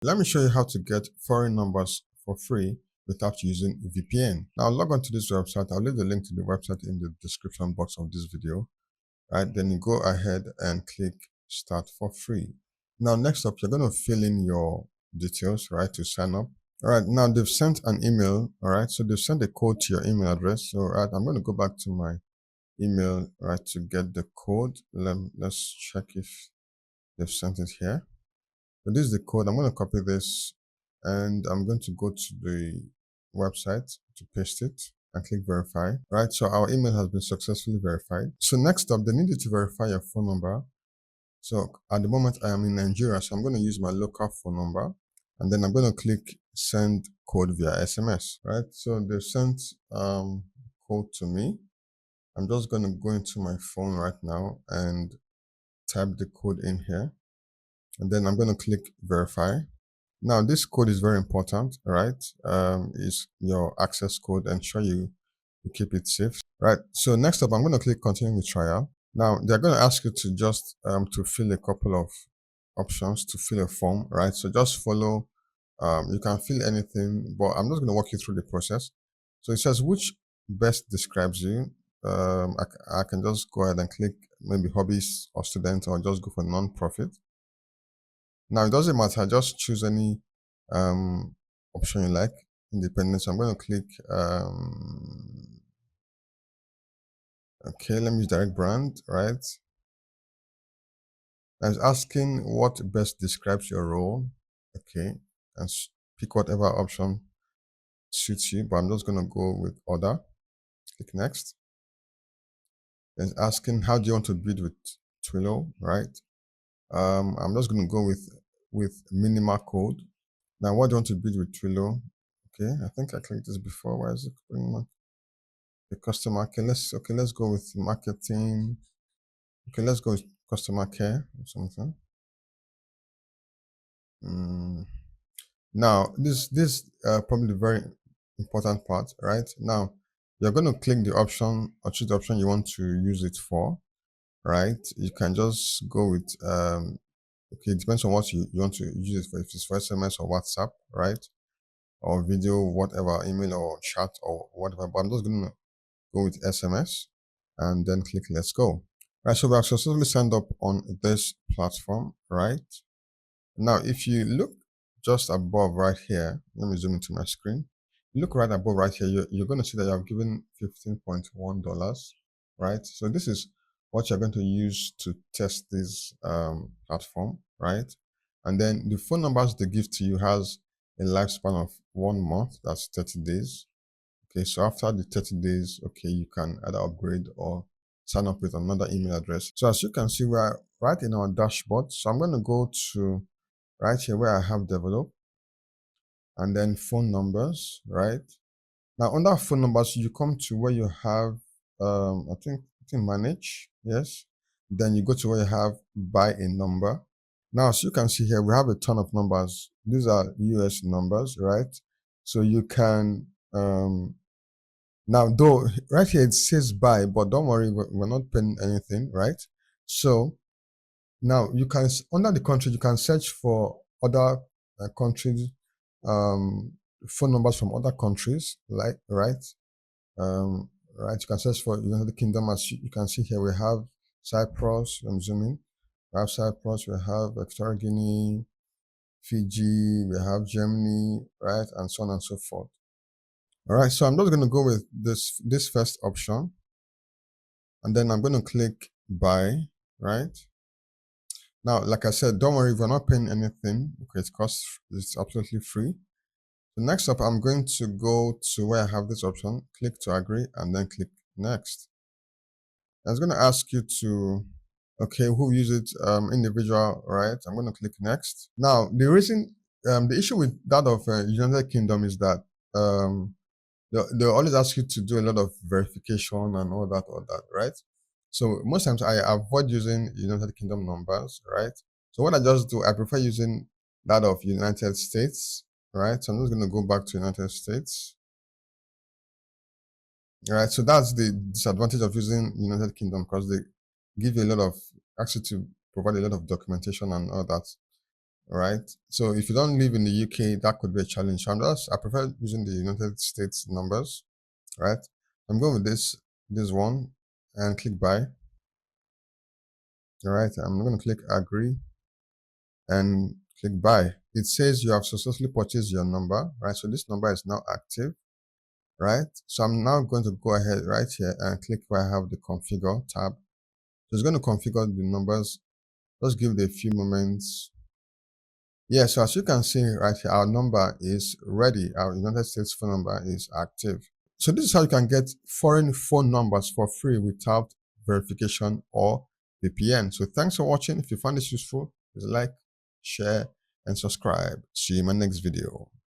Let me show you how to get foreign numbers for free without using VPN. Now log on to this website. I'll leave the link to the website in the description box of this video. Right, then you go ahead and click start for free. Now next up, you're going to fill in your details, right, to sign up. All right, now they've sent an email. All right, so they've sent a code to your email address. So right, I'm going to go back to my email, right, to get the code. Let's check if they've sent it here. So this is the code. I'm going to copy this and I'm going to go to the website to paste it and click verify. Right, so our email has been successfully verified. So next up, they need you to verify your phone number. So at the moment I am in Nigeria, so I'm going to use my local phone number and then I'm going to click send code via SMS. Right, so they've sent code to me. I'm just going to go into my phone right now and type the code in here. And then I'm going to click verify. Now this code is very important, right? Is your access code. Ensure you keep it safe. Right. So next up, I'm going to click continue with trial. Now they're going to ask you to just to fill a couple of options to fill a form, right? So just follow. You can fill anything, but I'm just going to walk you through the process. So it says which best describes you. I can just go ahead and click maybe hobbies or student, or just go for non-profit. Now it doesn't matter, just choose any option you like. Independent. So I'm going to click okay, let me use direct brand, right? I was asking what best describes your role. Okay, and pick whatever option suits you, but I'm just going to go with other. Click next. It's asking how do you want to bid with Twilio, right? I'm just going to go with minimal code. Now, what do you want to bid with Twilio? Okay, I think I clicked this before. Why is it bringing up the customer? Okay, let's go with marketing. Okay, let's go with customer care or something. Now, this probably the very important part, right? Now, you're going to click the option or choose the option you want to use it for, right? You can just go with okay, it depends on what you want to use it for. If it's for SMS or WhatsApp, right? Or video, whatever, email or chat or whatever. But I'm just going to go with SMS and then click let's go. Right, so we have successfully signed up on this platform, right? Now, if you look just above right here, let me zoom into my screen. Look right above right here, you're going to see that you have given $15.1, right? So this is what you're going to use to test this platform, right? And then the phone numbers they give to you has a lifespan of 1 month, that's 30 days. Okay, so after the 30 days, okay, you can either upgrade or sign up with another email address. So as you can see, we're right in our dashboard. So I'm going to go to right here where I have develop and then phone numbers, right? Now under phone numbers, you come to where you have, I think manage, yes. Then you go to where you have buy a number. Now, as you can see here, we have a ton of numbers. These are US numbers, right? So you can, now though, right here it says buy, but don't worry, we're not paying anything, right? So now you can, under the country, you can search for other countries, phone numbers from other countries, like, right? Right, you can search for United Kingdom. As you can see here, we have Cyprus. I'm zooming. We have Cyprus, we have Equatorial Guinea, Fiji, we have Germany, right, and so on and so forth. All right, so I'm just going to go with this first option, and then I'm going to click buy, right? Now, like I said, don't worry, if you're not paying anything, okay, it's absolutely free. So next up, I'm going to go to where I have this option, click to agree, and then click next. It's going to ask you to, okay, who use it, individual, right? I'm going to click next. Now, the reason, the issue with that of United Kingdom is that they always ask you to do a lot of verification and all that, right? So most times I avoid using United Kingdom numbers, right? So what I just do, I prefer using that of United States, right? So I'm just going to go back to United States. All right, so that's the disadvantage of using United Kingdom, because they give you a lot of, actually to provide a lot of documentation and all that. All right. So if you don't live in the UK, that could be a challenge. So I prefer using the United States numbers, right? I'm going with this one and click buy. All right. I'm going to click agree and click buy. It says you have successfully purchased your number, right? So this number is now active, right? So I'm now going to go ahead right here and click where I have the configure tab. So it's going to configure the numbers. Just give it a few moments. Yeah, so as you can see right here, our number is ready. Our United States phone number is active. So this is how you can get foreign phone numbers for free without verification or VPN. So thanks for watching. If you found this useful, please like, share, and subscribe. See you in my next video.